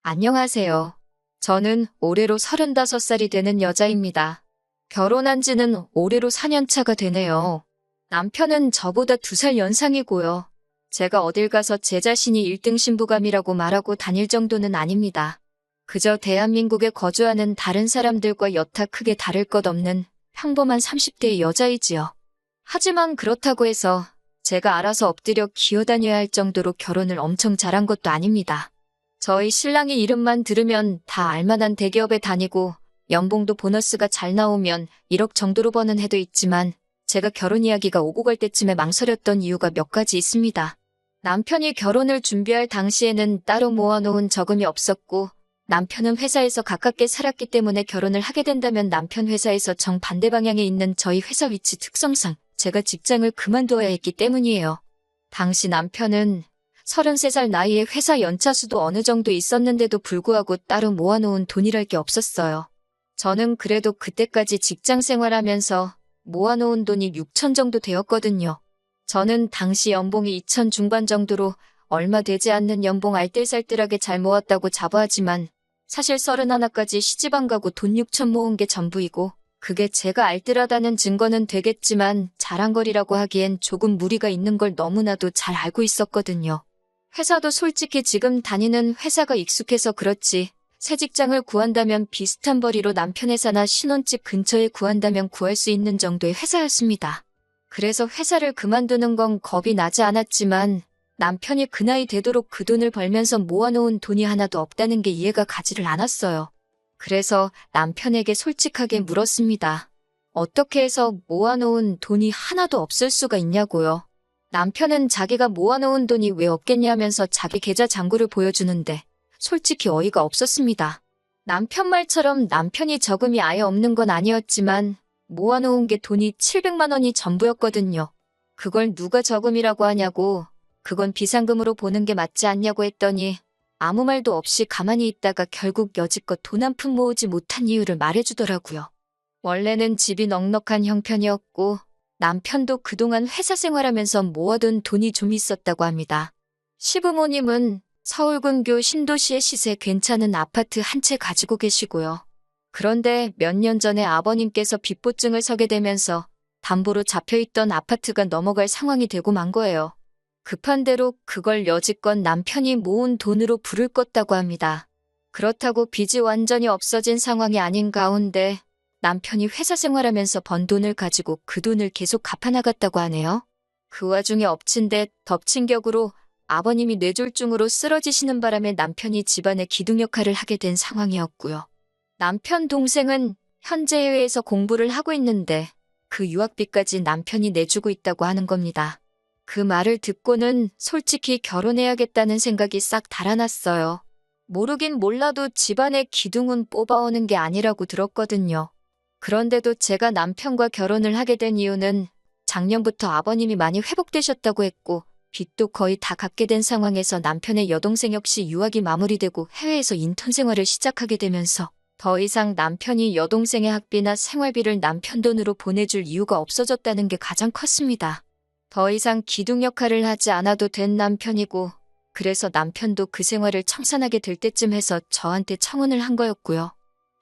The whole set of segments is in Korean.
안녕하세요. 저는 올해로 35살이 되는 여자입니다. 결혼한 지는 올해로 4년 차가 되네요. 남편은 저보다 2살 연상이고요. 제가 어딜 가서 제 자신이 1등 신부감이라고 말하고 다닐 정도는 아닙니다. 그저 대한민국에 거주하는 다른 사람들과 여타 크게 다를 것 없는 평범한 30대의 여자이지요. 하지만 그렇다고 해서 제가 알아서 엎드려 기어다녀야 할 정도로 결혼을 엄청 잘한 것도 아닙니다. 저희 신랑의 이름만 들으면 다 알만한 대기업에 다니고 연봉도 보너스가 잘 나오면 1억 정도로 버는 해도 있지만 제가 결혼 이야기가 오고 갈 때쯤에 망설였던 이유가 몇 가지 있습니다. 남편이 결혼을 준비할 당시에는 따로 모아놓은 저금이 없었고 남편은 회사에서 가깝게 살았기 때문에 결혼을 하게 된다면 남편 회사에서 정반대 방향에 있는 저희 회사 위치 특성상 제가 직장을 그만둬야 했기 때문이에요. 당시 남편은 33살 나이에 회사 연차수도 어느 정도 있었는데도 불구하고 따로 모아놓은 돈이랄 게 없었어요. 저는 그래도 그때까지 직장 생활하면서 모아놓은 돈이 6천 정도 되었거든요. 저는 당시 연봉이 2천 중반 정도로 얼마 되지 않는 연봉 알뜰살뜰하게 잘 모았다고 자부하지만 사실 31까지 시집 안 가고 돈 6천 모은 게 전부이고 그게 제가 알뜰하다는 증거는 되겠지만 자랑거리라고 하기엔 조금 무리가 있는 걸 너무나도 잘 알고 있었거든요. 회사도 솔직히 지금 다니는 회사가 익숙해서 그렇지 새 직장을 구한다면 비슷한 벌이로 남편 회사나 신혼집 근처에 구한다면 구할 수 있는 정도의 회사였습니다. 그래서 회사를 그만두는 건 겁이 나지 않았지만 남편이 그 나이 되도록 그 돈을 벌면서 모아놓은 돈이 하나도 없다는 게 이해가 가지를 않았어요. 그래서 남편에게 솔직하게 물었습니다. 어떻게 해서 모아놓은 돈이 하나도 없을 수가 있냐고요. 남편은 자기가 모아놓은 돈이 왜 없겠냐면서 자기 계좌 잔고를 보여주는데 솔직히 어이가 없었습니다. 남편 말처럼 남편이 저금이 아예 없는 건 아니었지만 모아놓은 게 돈이 700만 원이 전부였거든요. 그걸 누가 저금이라고 하냐고 그건 비상금으로 보는 게 맞지 않냐고 했더니 아무 말도 없이 가만히 있다가 결국 여지껏 돈 한 푼 모으지 못한 이유를 말해주더라고요. 원래는 집이 넉넉한 형편이었고 남편도 그동안 회사 생활하면서 모아둔 돈이 좀 있었다고 합니다. 시부모님은 서울 근교 신도시의 시세 괜찮은 아파트 한 채 가지고 계시고요. 그런데 몇 년 전에 아버님께서 빚보증을 서게 되면서 담보로 잡혀있던 아파트가 넘어갈 상황이 되고 만 거예요. 급한 대로 그걸 여지껏 남편이 모은 돈으로 불을 껐다고 합니다. 그렇다고 빚이 완전히 없어진 상황이 아닌 가운데 남편이 회사 생활하면서 번 돈을 가지고 그 돈을 계속 갚아나갔다고 하네요. 그 와중에 엎친 데 덮친 격으로 아버님이 뇌졸중으로 쓰러지시는 바람에 남편이 집안의 기둥 역할을 하게 된 상황이었고요. 남편 동생은 현재 해외에서 공부를 하고 있는데 그 유학비까지 남편이 내주고 있다고 하는 겁니다. 그 말을 듣고는 솔직히 결혼해야겠다는 생각이 싹 달아났어요. 모르긴 몰라도 집안의 기둥은 뽑아오는 게 아니라고 들었거든요. 그런데도 제가 남편과 결혼을 하게 된 이유는 작년부터 아버님이 많이 회복되셨다고 했고 빚도 거의 다 갚게 된 상황에서 남편의 여동생 역시 유학이 마무리되고 해외에서 인턴 생활을 시작하게 되면서 더 이상 남편이 여동생의 학비나 생활비를 남편 돈으로 보내줄 이유가 없어졌다는 게 가장 컸습니다. 더 이상 기둥 역할을 하지 않아도 된 남편이고 그래서 남편도 그 생활을 청산하게 될 때쯤 해서 저한테 청혼을 한 거였고요.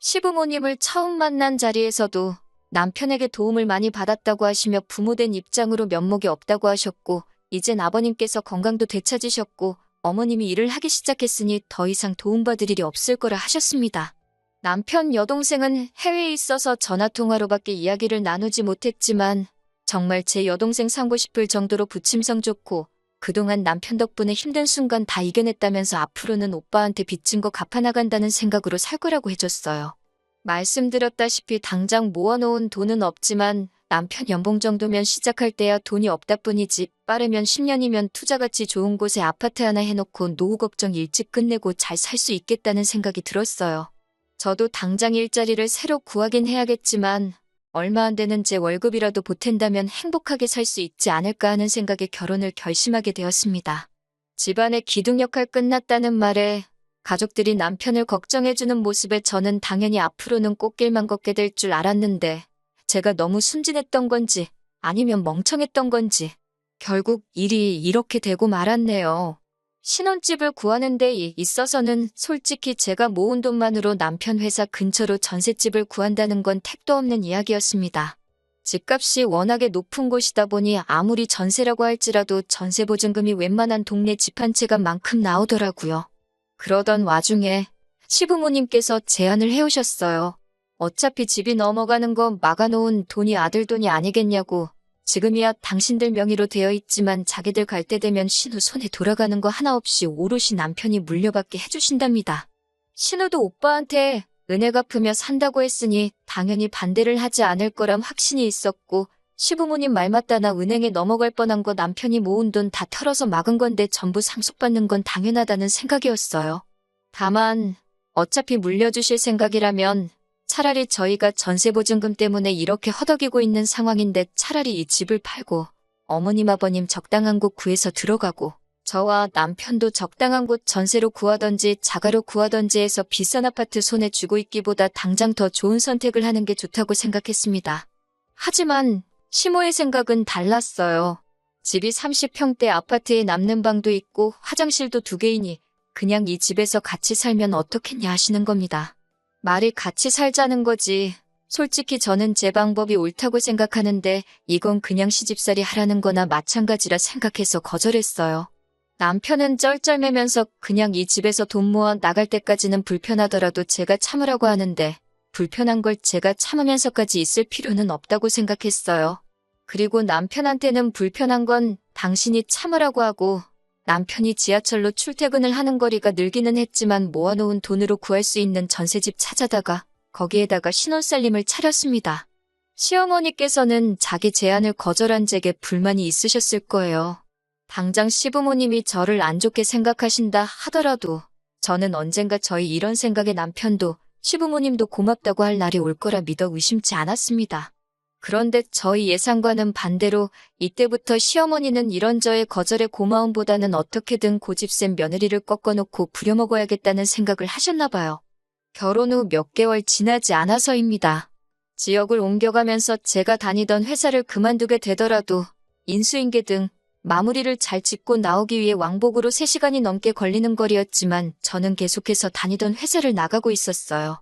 시부모님을 처음 만난 자리에서도 남편에게 도움을 많이 받았다고 하시며 부모된 입장으로 면목이 없다고 하셨고 이젠 아버님께서 건강도 되찾으셨고 어머님이 일을 하기 시작했으니 더 이상 도움받을 일이 없을 거라 하셨습니다. 남편 여동생은 해외에 있어서 전화통화로밖에 이야기를 나누지 못했지만 정말 제 여동생 삼고 싶을 정도로 부침성 좋고 그동안 남편 덕분에 힘든 순간 다 이겨냈다면서 앞으로는 오빠한테 빚진 거 갚아나간다는 생각으로 살 거라고 해줬어요. 말씀드렸다시피 당장 모아놓은 돈은 없지만 남편 연봉 정도면 시작할 때야 돈이 없다 뿐이지 빠르면 10년이면 투자가치 좋은 곳에 아파트 하나 해놓고 노후 걱정 일찍 끝내고 잘 살 수 있겠다는 생각이 들었어요. 저도 당장 일자리를 새로 구하긴 해야겠지만 얼마 안 되는 제 월급이라도 보탠다면 행복하게 살 수 있지 않을까 하는 생각에 결혼을 결심하게 되었습니다. 집안의 기둥 역할 끝났다는 말에 가족들이 남편을 걱정해주는 모습에 저는 당연히 앞으로는 꽃길만 걷게 될 줄 알았는데 제가 너무 순진했던 건지 아니면 멍청했던 건지 결국 일이 이렇게 되고 말았네요. 신혼집을 구하는 데 있어서는 솔직히 제가 모은 돈만으로 남편 회사 근처로 전셋집을 구한다는 건 택도 없는 이야기였습니다. 집값이 워낙에 높은 곳이다 보니 아무리 전세라고 할지라도 전세보증금이 웬만한 동네 집 한 채가 만큼 나오더라고요. 그러던 와중에 시부모님께서 제안을 해오셨어요. 어차피 집이 넘어가는 거 막아놓은 돈이 아들 돈이 아니겠냐고. 지금이야 당신들 명의로 되어 있지만 자기들 갈 때 되면 신우 손에 돌아가는 거 하나 없이 오롯이 남편이 물려받게 해주신답니다. 신우도 오빠한테 은혜 갚으며 산다고 했으니 당연히 반대를 하지 않을 거람 확신이 있었고, 시부모님 말 맞다 나 은행에 넘어갈 뻔한 거 남편이 모은 돈 다 털어서 막은 건데 전부 상속받는 건 당연하다는 생각이었어요. 다만 어차피 물려주실 생각이라면 차라리 저희가 전세보증금 때문에 이렇게 허덕이고 있는 상황인데 차라리 이 집을 팔고 어머님 아버님 적당한 곳 구해서 들어가고 저와 남편도 적당한 곳 전세로 구하던지 자가로 구하던지 해서 비싼 아파트 손에 쥐고 있기보다 당장 더 좋은 선택을 하는 게 좋다고 생각했습니다. 하지만 시모의 생각은 달랐어요. 집이 30평대 아파트에 남는 방도 있고 화장실도 2개이니 그냥 이 집에서 같이 살면 어떻겠냐 하시는 겁니다. 말이 같이 살자는 거지. 솔직히 저는 제 방법이 옳다고 생각하는데 이건 그냥 시집살이 하라는 거나 마찬가지라 생각해서 거절했어요. 남편은 쩔쩔매면서 그냥 이 집에서 돈 모아 나갈 때까지는 불편하더라도 제가 참으라고 하는데 불편한 걸 제가 참으면서까지 있을 필요는 없다고 생각했어요. 그리고 남편한테는 불편한 건 당신이 참으라고 하고 남편이 지하철로 출퇴근을 하는 거리가 늘기는 했지만 모아놓은 돈으로 구할 수 있는 전세집 찾아다가 거기에다가 신혼살림을 차렸습니다. 시어머니께서는 자기 제안을 거절한 제게 불만이 있으셨을 거예요. 당장 시부모님이 저를 안 좋게 생각하신다 하더라도 저는 언젠가 저희 이런 생각에 남편도 시부모님도 고맙다고 할 날이 올 거라 믿어 의심치 않았습니다. 그런데 저희 예상과는 반대로 이때부터 시어머니는 이런 저의 거절의 고마움보다는 어떻게든 고집센 며느리를 꺾어놓고 부려먹어야겠다는 생각을 하셨나 봐요. 결혼 후 몇 개월 지나지 않아서입니다. 지역을 옮겨가면서 제가 다니던 회사를 그만두게 되더라도 인수인계 등 마무리를 잘 짓고 나오기 위해 왕복으로 3시간이 넘게 걸리는 거리였지만 저는 계속해서 다니던 회사를 나가고 있었어요.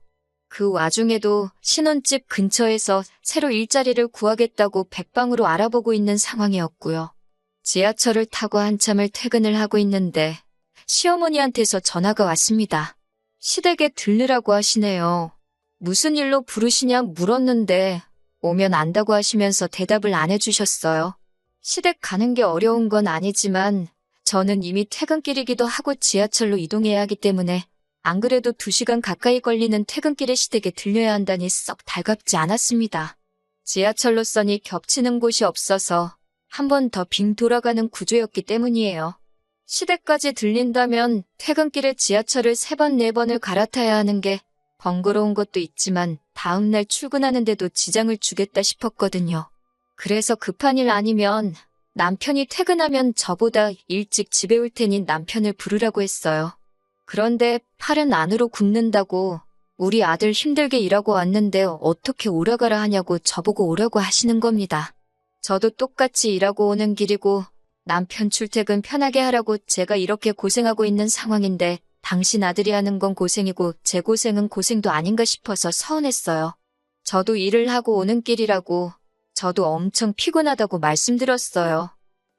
그 와중에도 신혼집 근처에서 새로 일자리를 구하겠다고 백방으로 알아보고 있는 상황이었고요. 지하철을 타고 한참을 퇴근을 하고 있는데 시어머니한테서 전화가 왔습니다. 시댁에 들르라고 하시네요. 무슨 일로 부르시냐 물었는데 오면 안다고 하시면서 대답을 안 해주셨어요. 시댁 가는 게 어려운 건 아니지만 저는 이미 퇴근길이기도 하고 지하철로 이동해야 하기 때문에 안 그래도 2시간 가까이 걸리는 퇴근길에 시댁에 들려야 한다니 썩 달갑지 않았습니다. 지하철로선이 겹치는 곳이 없어서 한 번 더 빙 돌아가는 구조였기 때문이에요. 시댁까지 들린다면 퇴근길에 지하철을 3번, 4번을 갈아타야 하는 게 번거로운 것도 있지만 다음날 출근하는데도 지장을 주겠다 싶었거든요. 그래서 급한 일 아니면 남편이 퇴근하면 저보다 일찍 집에 올 테니 남편을 부르라고 했어요. 그런데 팔은 안으로 굽는다고 우리 아들 힘들게 일하고 왔는데 어떻게 오라가라 하냐고 저보고 오라고 하시는 겁니다. 저도 똑같이 일하고 오는 길이고 남편 출퇴근 편하게 하라고 제가 이렇게 고생하고 있는 상황인데 당신 아들이 하는 건 고생이고 제 고생은 고생도 아닌가 싶어서 서운했어요. 저도 일을 하고 오는 길이라고 저도 엄청 피곤하다고 말씀드렸어요.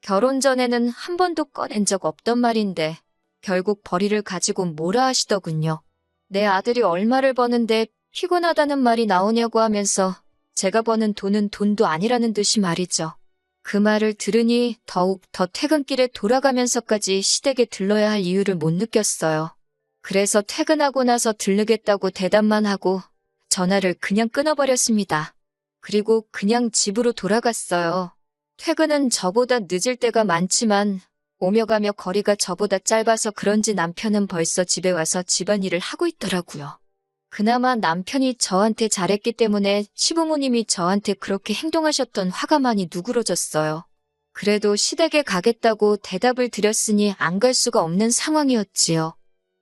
결혼 전에는 한 번도 꺼낸 적 없던 말인데 결국 벌이를 가지고 뭐라 하시더군요. 내 아들이 얼마를 버는데 피곤하다는 말이 나오냐고 하면서 제가 버는 돈은 돈도 아니라는 듯이 말이죠. 그 말을 들으니 더욱 더 퇴근길에 돌아가면서까지 시댁에 들러야 할 이유를 못 느꼈어요. 그래서 퇴근하고 나서 들르겠다고 대답만 하고 전화를 그냥 끊어버렸습니다. 그리고 그냥 집으로 돌아갔어요. 퇴근은 저보다 늦을 때가 많지만 오며 가며 거리가 저보다 짧아서 그런지 남편은 벌써 집에 와서 집안일을 하고 있더라고요. 그나마 남편이 저한테 잘했기 때문에 시부모님이 저한테 그렇게 행동하셨던 화가 많이 누그러졌어요. 그래도 시댁에 가겠다고 대답을 드렸으니 안 갈 수가 없는 상황이었지요.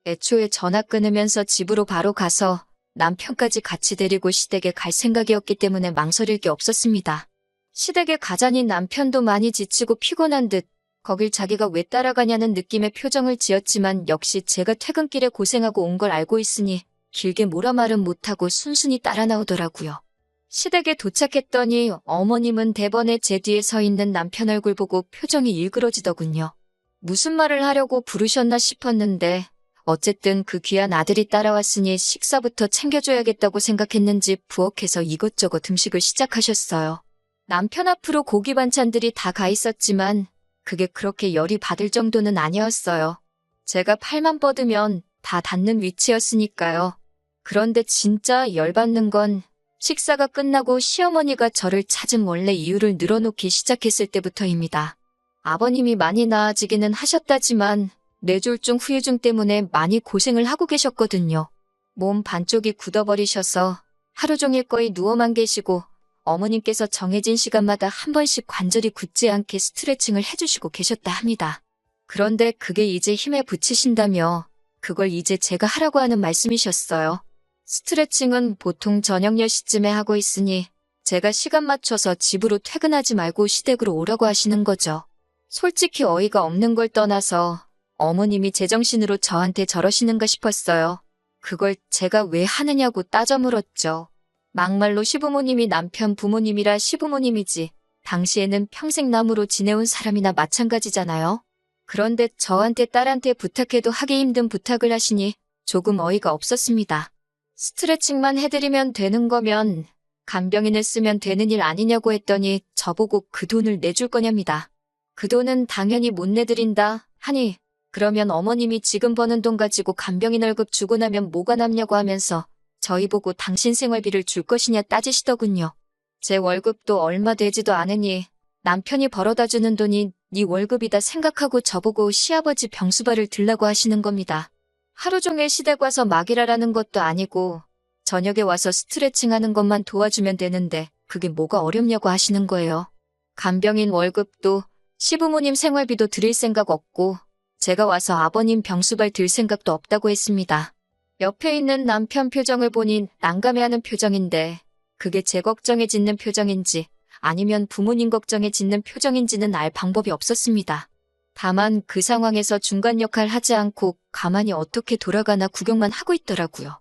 애초에 전화 끊으면서 집으로 바로 가서 남편까지 같이 데리고 시댁에 갈 생각이었기 때문에 망설일 게 없었습니다. 시댁에 가자니 남편도 많이 지치고 피곤한 듯 거길 자기가 왜 따라가냐는 느낌의 표정을 지었지만 역시 제가 퇴근길에 고생하고 온 걸 알고 있으니 길게 뭐라 말은 못하고 순순히 따라 나오더라고요. 시댁에 도착했더니 어머님은 대번에 제 뒤에 서 있는 남편 얼굴 보고 표정이 일그러지더군요. 무슨 말을 하려고 부르셨나 싶었는데 어쨌든 그 귀한 아들이 따라왔으니 식사부터 챙겨줘야겠다고 생각했는지 부엌에서 이것저것 음식을 시작하셨어요. 남편 앞으로 고기 반찬들이 다 가 있었지만 그게 그렇게 열이 받을 정도는 아니었어요. 제가 팔만 뻗으면 다 닿는 위치였으니까요. 그런데 진짜 열받는 건 식사가 끝나고 시어머니가 저를 찾은 원래 이유를 늘어놓기 시작했을 때부터입니다. 아버님이 많이 나아지기는 하셨다지만 뇌졸중 후유증 때문에 많이 고생을 하고 계셨거든요. 몸 반쪽이 굳어버리셔서 하루 종일 거의 누워만 계시고 어머님께서 정해진 시간마다 한 번씩 관절이 굳지 않게 스트레칭을 해주시고 계셨다 합니다. 그런데 그게 이제 힘에 부치신다며 그걸 이제 제가 하라고 하는 말씀이셨어요. 스트레칭은 보통 저녁 10시쯤에 하고 있으니 제가 시간 맞춰서 집으로 퇴근하지 말고 시댁으로 오라고 하시는 거죠. 솔직히 어이가 없는 걸 떠나서 어머님이 제정신으로 저한테 저러시는가 싶었어요. 그걸 제가 왜 하느냐고 따져 물었죠. 막말로 시부모님이 남편 부모님이라 시부모님이지 당시에는 평생 남으로 지내온 사람이나 마찬가지잖아요. 그런데 저한테 딸한테 부탁해도 하기 힘든 부탁을 하시니 조금 어이가 없었습니다. 스트레칭만 해드리면 되는 거면 간병인을 쓰면 되는 일 아니냐고 했더니 저보고 그 돈을 내줄 거냐입니다. 그 돈은 당연히 못 내드린다 하니 그러면 어머님이 지금 버는 돈 가지고 간병인 월급 주고 나면 뭐가 남냐고 하면서 저희 보고 당신 생활비를 줄 것이냐 따지시더군요. 제 월급도 얼마 되지도 않으니 남편이 벌어다 주는 돈이 네 월급이다 생각하고 저보고 시아버지 병수발을 들라고 하시는 겁니다. 하루 종일 시댁 와서 막 일하라는 것도 아니고 저녁에 와서 스트레칭 하는 것만 도와주면 되는데 그게 뭐가 어렵냐고 하시는 거예요. 간병인 월급도 시부모님 생활비도 드릴 생각 없고 제가 와서 아버님 병수발 들 생각도 없다고 했습니다. 옆에 있는 남편 표정을 보니 난감해하는 표정인데 그게 제 걱정에 짓는 표정인지 아니면 부모님 걱정에 짓는 표정인지는 알 방법이 없었습니다. 다만 그 상황에서 중간 역할 하지 않고 가만히 어떻게 돌아가나 구경만 하고 있더라고요.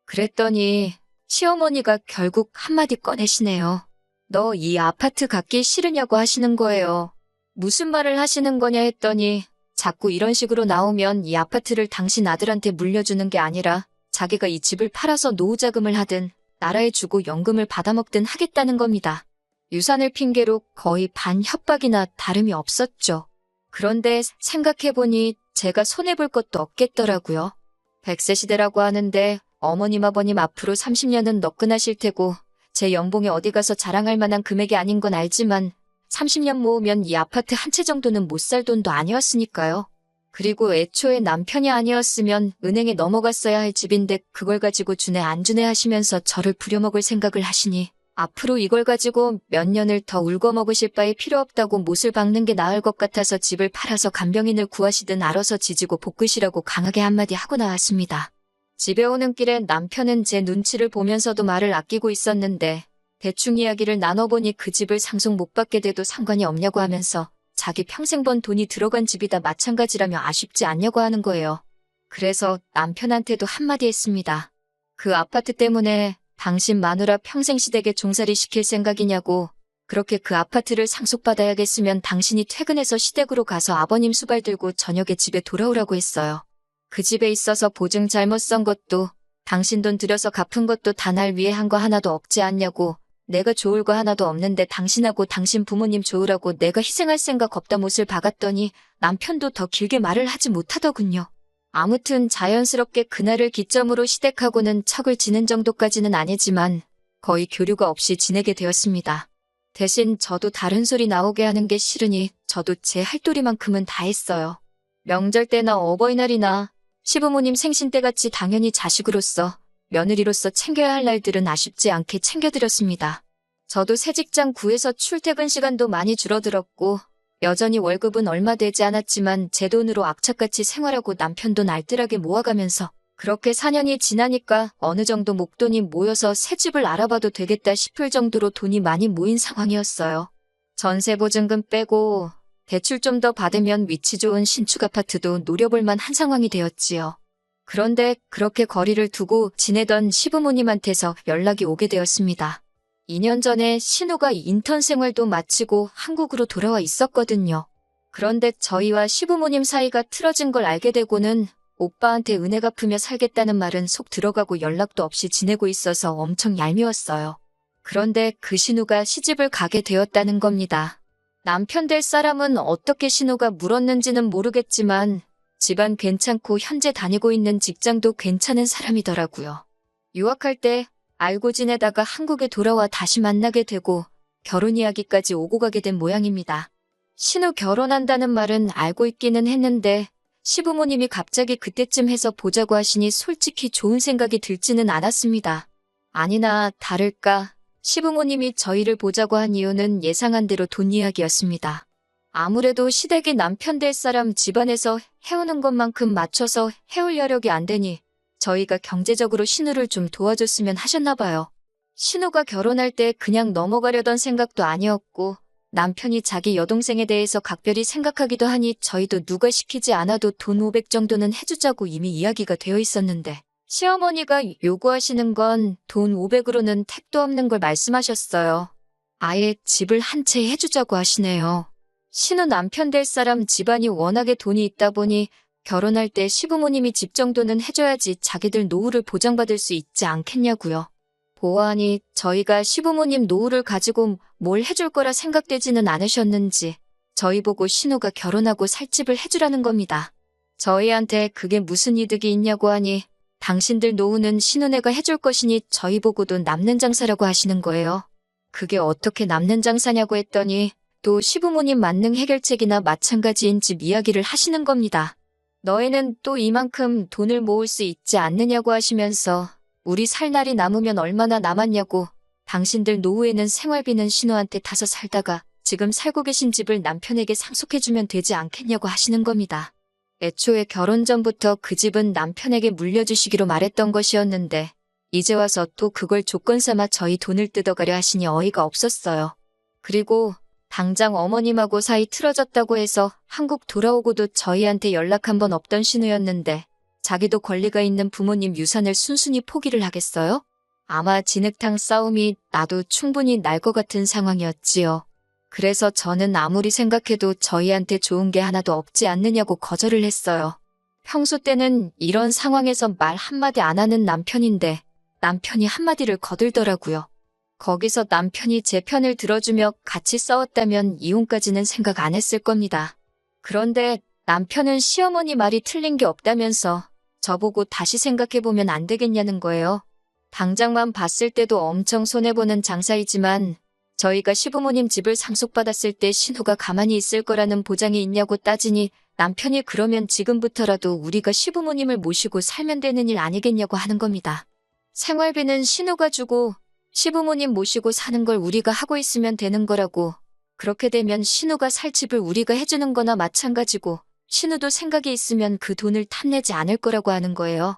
그랬더니 시어머니가 결국 한마디 꺼내시네요. 너 이 아파트 갖기 싫으냐고 하시는 거예요. 무슨 말을 하시는 거냐 했더니 자꾸 이런 식으로 나오면 이 아파트를 당신 아들한테 물려주는 게 아니라 자기가 이 집을 팔아서 노후자금을 하든 나라에 주고 연금을 받아먹든 하겠다는 겁니다. 유산을 핑계로 거의 반협박이나 다름이 없었죠. 그런데 생각해보니 제가 손해볼 것도 없겠더라고요. 100세 시대라고 하는데 어머님 아버님 앞으로 30년은 너끈하실 테고 제 연봉에 어디 가서 자랑할 만한 금액이 아닌 건 알지만 30년 모으면 이 아파트 한 채 정도는 못 살 돈도 아니었으니까요. 그리고 애초에 남편이 아니었으면 은행에 넘어갔어야 할 집인데 그걸 가지고 주네 안 주네 하시면서 저를 부려먹을 생각을 하시니 앞으로 이걸 가지고 몇 년을 더 울거먹으실 바에 필요 없다고 못을 박는 게 나을 것 같아서 집을 팔아서 간병인을 구하시든 알아서 지지고 볶으시라고 강하게 한마디 하고 나왔습니다. 집에 오는 길에 남편은 제 눈치를 보면서도 말을 아끼고 있었는데 대충 이야기를 나눠보니 그 집을 상속 못 받게 돼도 상관이 없냐고 하면서 자기 평생 번 돈이 들어간 집이다 마찬가지라며 아쉽지 않냐고 하는 거예요. 그래서 남편한테도 한마디 했습니다. 그 아파트 때문에 당신 마누라 평생 시댁에 종살이 시킬 생각이냐고. 그렇게 그 아파트를 상속받아야겠으면 당신이 퇴근해서 시댁으로 가서 아버님 수발 들고 저녁에 집에 돌아오라고 했어요. 그 집에 있어서 보증 잘못 선 것도 당신 돈 들여서 갚은 것도 다 날 위해 한 거 하나도 없지 않냐고. 내가 좋을 거 하나도 없는데 당신하고 당신 부모님 좋으라고 내가 희생할 생각 없다 못을 박았더니 남편도 더 길게 말을 하지 못하더군요. 아무튼 자연스럽게 그날을 기점으로 시댁하고는 척을 지는 정도까지는 아니지만 거의 교류가 없이 지내게 되었습니다. 대신 저도 다른 소리 나오게 하는 게 싫으니 저도 제 할도리만큼은 다 했어요. 명절 때나 어버이날이나 시부모님 생신 때같이 당연히 자식으로서 며느리로서 챙겨야 할 날들은 아쉽지 않게 챙겨드렸습니다. 저도 새 직장 구해서 출퇴근 시간도 많이 줄어들었고 여전히 월급은 얼마 되지 않았지만 제 돈으로 악착같이 생활하고 남편 돈 알뜰하게 모아가면서 그렇게 4년이 지나니까 어느 정도 목돈이 모여서 새 집을 알아봐도 되겠다 싶을 정도로 돈이 많이 모인 상황이었어요. 전세 보증금 빼고 대출 좀 더 받으면 위치 좋은 신축 아파트도 노려볼 만한 상황이 되었지요. 그런데 그렇게 거리를 두고 지내던 시부모님한테서 연락이 오게 되었습니다. 2년 전에 신우가 인턴 생활도 마치고 한국으로 돌아와 있었거든요. 그런데 저희와 시부모님 사이가 틀어진 걸 알게 되고는 오빠한테 은혜 갚으며 살겠다는 말은 속 들어가고 연락도 없이 지내고 있어서 엄청 얄미웠어요. 그런데 그 신우가 시집을 가게 되었다는 겁니다. 남편 될 사람은 어떻게 신우가 물었는지는 모르겠지만 집안 괜찮고 현재 다니고 있는 직장도 괜찮은 사람이더라고요. 유학할 때 알고 지내다가 한국에 돌아와 다시 만나게 되고 결혼 이야기까지 오고 가게 된 모양입니다. 신우 결혼한다는 말은 알고 있기는 했는데 시부모님이 갑자기 그때쯤 해서 보자고 하시니 솔직히 좋은 생각이 들지는 않았습니다. 아니나 다를까 시부모님이 저희를 보자고 한 이유는 예상한 대로 돈 이야기였습니다. 아무래도 시댁이 남편 될 사람 집안에서 해오는 것만큼 맞춰서 해올 여력이 안 되니 저희가 경제적으로 신우를 좀 도와줬으면 하셨나 봐요. 신우가 결혼할 때 그냥 넘어가려던 생각도 아니었고 남편이 자기 여동생에 대해서 각별히 생각하기도 하니 저희도 누가 시키지 않아도 돈 500 정도는 해주자고 이미 이야기가 되어 있었는데 시어머니가 요구하시는 건 돈 500으로는 택도 없는 걸 말씀하셨어요. 아예 집을 한 채 해주자고 하시네요. 신우 남편 될 사람 집안이 워낙에 돈이 있다 보니 결혼할 때 시부모님이 집 정도는 해줘야지 자기들 노후를 보장받을 수 있지 않겠냐고요. 보아하니 저희가 시부모님 노후를 가지고 뭘 해줄 거라 생각되지는 않으셨는지 저희 보고 신우가 결혼하고 살 집을 해주라는 겁니다. 저희한테 그게 무슨 이득이 있냐고 하니 당신들 노후는 신우네가 해줄 것이니 저희 보고도 남는 장사라고 하시는 거예요. 그게 어떻게 남는 장사냐고 했더니 또 시부모님 만능 해결책이나 마찬가지인 집 이야기를 하시는 겁니다. 너희는 또 이만큼 돈을 모을 수 있지 않느냐고 하시면서 우리 살 날이 남으면 얼마나 남았냐고 당신들 노후에는 생활비는 신우한테 타서 살다가 지금 살고 계신 집을 남편에게 상속해주면 되지 않겠냐고 하시는 겁니다. 애초에 결혼 전부터 그 집은 남편에게 물려주시기로 말했던 것이었는데 이제 와서 또 그걸 조건 삼아 저희 돈을 뜯어가려 하시니 어이가 없었어요. 그리고 당장 어머님하고 사이 틀어졌다고 해서 한국 돌아오고도 저희한테 연락 한 번 없던 신우였는데 자기도 권리가 있는 부모님 유산을 순순히 포기를 하겠어요? 아마 진흙탕 싸움이 나도 충분히 날 것 같은 상황이었지요. 그래서 저는 아무리 생각해도 저희한테 좋은 게 하나도 없지 않느냐고 거절을 했어요. 평소 때는 이런 상황에서 말 한마디 안 하는 남편인데 남편이 한마디를 거들더라고요. 거기서 남편이 제 편을 들어주며 같이 싸웠다면 이혼까지는 생각 안 했을 겁니다. 그런데 남편은 시어머니 말이 틀린 게 없다면서 저보고 다시 생각해보면 안 되겠냐는 거예요. 당장만 봤을 때도 엄청 손해보는 장사이지만 저희가 시부모님 집을 상속받았을 때 신우가 가만히 있을 거라는 보장이 있냐고 따지니 남편이 그러면 지금부터라도 우리가 시부모님을 모시고 살면 되는 일 아니겠냐고 하는 겁니다. 생활비는 신우가 주고 시부모님 모시고 사는 걸 우리가 하고 있으면 되는 거라고. 그렇게 되면 신우가 살 집을 우리가 해주는 거나 마찬가지고 신우도 생각이 있으면 그 돈을 탐내지 않을 거라고 하는 거예요.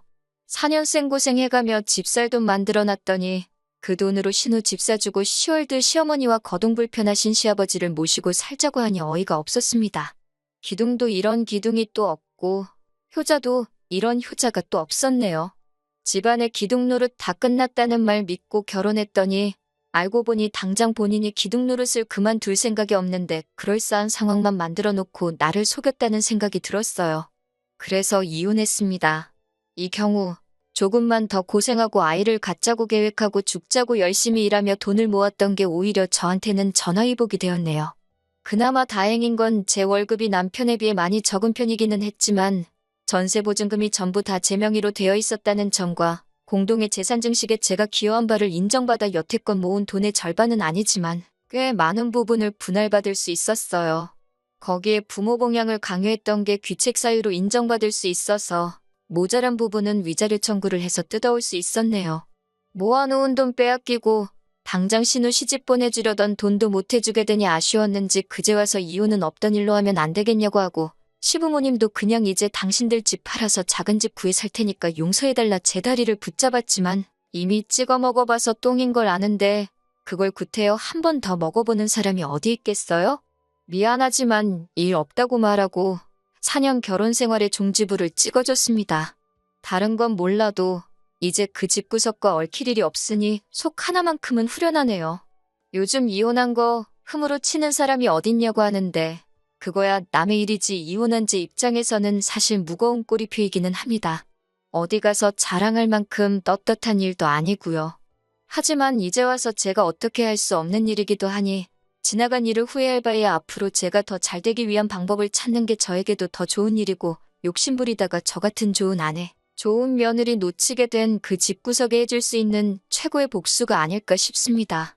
4년 생고생 해가며 집살돈 만들어놨더니 그 돈으로 신우 집 사주고 시월드 시어머니와 거동불편하신 시아버지를 모시고 살자고 하니 어이가 없었습니다. 기둥도 이런 기둥이 또 없고 효자도 이런 효자가 또 없었네요. 집안의 기둥 노릇 다 끝났다는 말 믿고 결혼했더니 알고 보니 당장 본인이 기둥 노릇을 그만둘 생각이 없는데 그럴싸한 상황만 만들어 놓고 나를 속였다는 생각이 들었어요. 그래서 이혼했습니다. 이 경우 조금만 더 고생하고 아이를 갖자고 계획하고 죽자고 열심히 일하며 돈을 모았던 게 오히려 저한테는 전화위복이 되었네요. 그나마 다행인 건 제 월급이 남편에 비해 많이 적은 편이기는 했지만 전세보증금이 전부 다 제 명의로 되어 있었다는 점과 공동의 재산 증식에 제가 기여한 바를 인정받아 여태껏 모은 돈의 절반은 아니지만 꽤 많은 부분을 분할받을 수 있었어요. 거기에 부모 봉양을 강요했던 게 귀책 사유로 인정받을 수 있어서 모자란 부분은 위자료 청구를 해서 뜯어올 수 있었네요. 모아놓은 돈 빼앗기고 당장 신우 시집 보내주려던 돈도 못 해주게 되니 아쉬웠는지 그제 와서 이혼은 없던 일로 하면 안 되겠냐고 하고 시부모님도 그냥 이제 당신들 집 팔아서 작은 집 구해 살 테니까 용서해달라 제 다리를 붙잡았지만 이미 찍어 먹어봐서 똥인 걸 아는데 그걸 구태여 한 번 더 먹어보는 사람이 어디 있겠어요? 미안하지만 일 없다고 말하고 4년 결혼 생활의 종지부를 찍어줬습니다. 다른 건 몰라도 이제 그 집구석과 얽힐 일이 없으니 속 하나만큼은 후련하네요. 요즘 이혼한 거 흠으로 치는 사람이 어딨냐고 하는데 그거야 남의 일이지 이혼한 제 입장에서는 사실 무거운 꼬리표이기는 합니다. 어디 가서 자랑할 만큼 떳떳한 일도 아니고요. 하지만 이제 와서 제가 어떻게 할 수 없는 일이기도 하니 지나간 일을 후회할 바에 앞으로 제가 더 잘되기 위한 방법을 찾는 게 저에게도 더 좋은 일이고 욕심부리다가 저 같은 좋은 아내, 좋은 며느리 놓치게 된 그 집구석에 해줄 수 있는 최고의 복수가 아닐까 싶습니다.